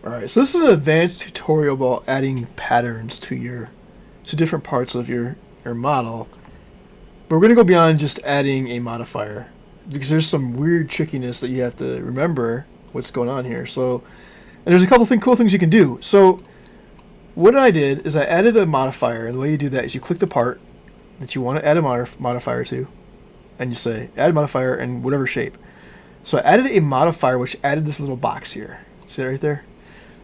Alright, so this is an advanced tutorial about adding patterns to different parts of your model. But we're going to go beyond just adding a modifier, because there's some weird trickiness that you have to remember what's going on here. So, and there's a couple cool things you can do. So what I did is I added a modifier, and the way you do that is you click the part that you want to add a modifier to, and you say add modifier in whatever shape. So I added a modifier which added this little box here. See that right there?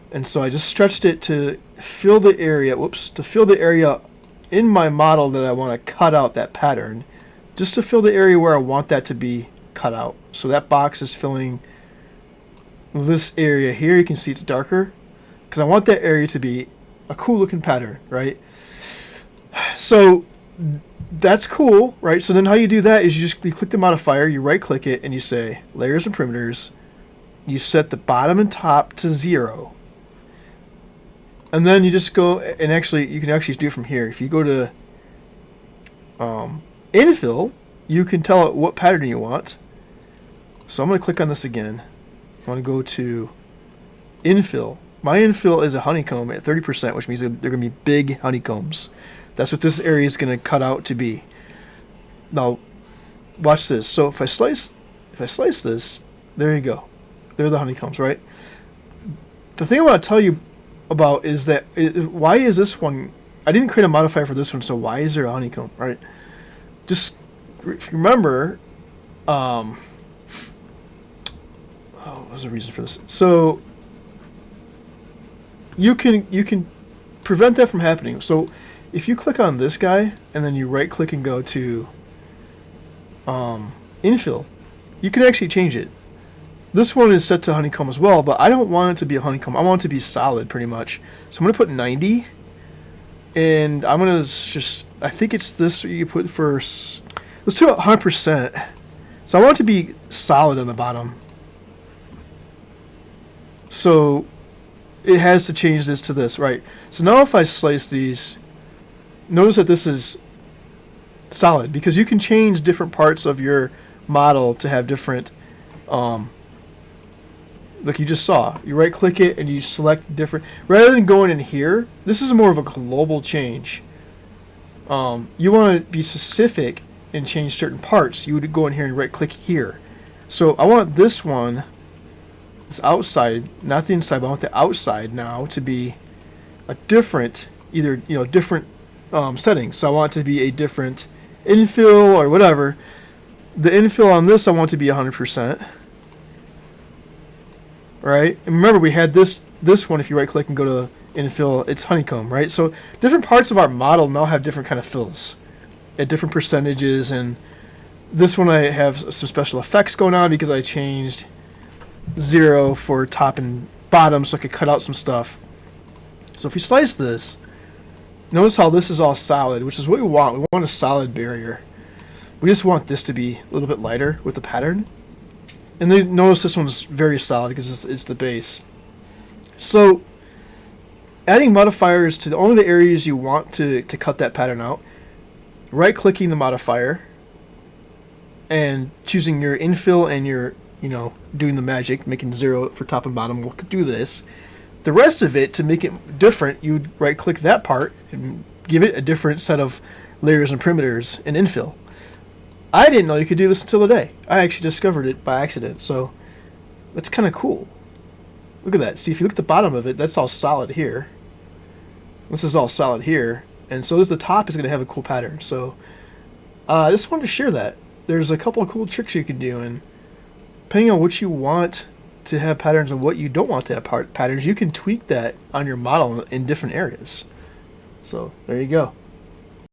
And so I just stretched it to fill the area, to fill the area in my model that I want to cut out that pattern, just to fill the area where I want that to be cut out. So that box is filling this area here. You can see it's darker because I want that area to be a cool looking pattern, right? So that's cool, right? So then how you do that is you click the modifier, you right click it, and you say layers and perimeters. You set the bottom and top to 0. And then you just go, and actually, you can actually do it from here. If you go to infill, you can tell it what pattern you want. So I'm going to click on this again. I want to go to infill. My infill is a honeycomb at 30%, which means they're going to be big honeycombs. That's what this area is going to cut out to be. Now, watch this. So if I slice this, there you go. There are the honeycombs, right? The thing I want to tell you about is that why is this one? I didn't create a modifier for this one, so why is there a honeycomb, right? Just if you remember, what was the reason for this? So you can prevent that from happening. So if you click on this guy and then you right click and go to infill, you can actually change it. This one is set to honeycomb as well, but I don't want it to be a honeycomb. I want it to be solid pretty much. So I'm going to put 90. And I'm going to just, I think it's this you put first. Let's do 100%. So I want it to be solid on the bottom. So it has to change this to this, right? So now if I slice these, notice that this is solid, because you can change different parts of your model to have different like you just saw. You right click it and you select different, rather than going in here. This is more of a global change. You want to be specific and change certain parts. You would go in here and right click here. So I want this one, this outside, not the inside, but I want the outside now to be a different, either different settings. So I want it to be a different infill or whatever. The infill on this I want to be 100%. Right, and remember we had this one. If you right click and go to infill, it's honeycomb, right? So different parts of our model now have different kind of fills at different percentages, and this one I have some special effects going on because I changed 0 for top and bottom so I could cut out some stuff. So if you slice this, notice how this is all solid, which is what we want. We want a solid barrier. We just want this to be a little bit lighter with the pattern. And then notice this one's very solid because it's the base. So adding modifiers to only the areas you want to cut that pattern out. Right clicking the modifier and choosing your infill and your, doing the magic, making 0 for top and bottom. We'll do this. The rest of it, to make it different, you would right click that part and give it a different set of layers and perimeters and infill. I didn't know you could do this until today. I actually discovered it by accident, so that's kind of cool. Look at that. See, if you look at the bottom of it, that's all solid here. This is all solid here, and so the top is going to have a cool pattern. So I just wanted to share that. There's a couple of cool tricks you can do, and depending on what you want to have patterns and what you don't want to have patterns, you can tweak that on your model in different areas. So there you go.